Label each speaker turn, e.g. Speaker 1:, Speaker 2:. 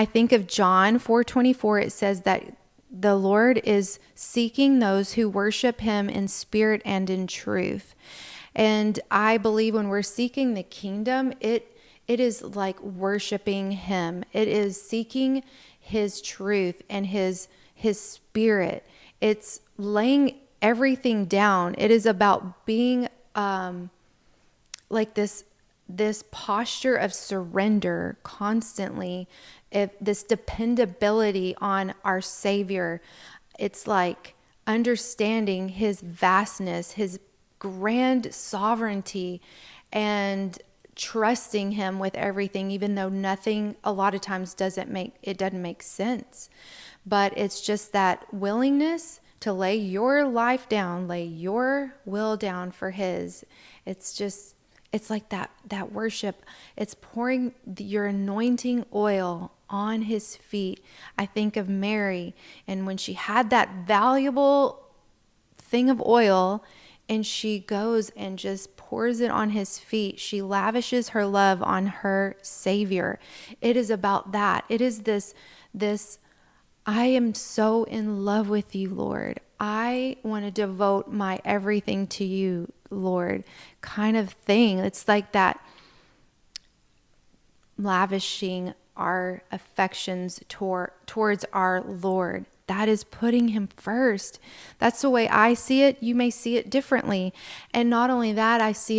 Speaker 1: I think of John 4:24. It says that the Lord is seeking those who worship him in spirit and in truth. And I believe when we're seeking the kingdom, it is like worshiping him. It is seeking his truth and his spirit. It's laying everything down. It is about being like this posture of surrender constantly, if this dependability on our Savior. It's like understanding his vastness, his grand sovereignty, and trusting him with everything, even though nothing a lot of times doesn't make sense. But it's just that willingness to lay your life down, lay your will down for his. It's like that worship. It's pouring your anointing oil on his feet. I think of Mary, and when she had that valuable thing of oil and she goes and just pours it on his feet, she lavishes her love on her Savior. It is about that. It is this I am so in love with you, Lord. I want to devote my everything to you, Lord, kind of thing. It's like that lavishing our affections towards our Lord. That is putting him first. That's the way I see it. You may see it differently. And not only that, I see it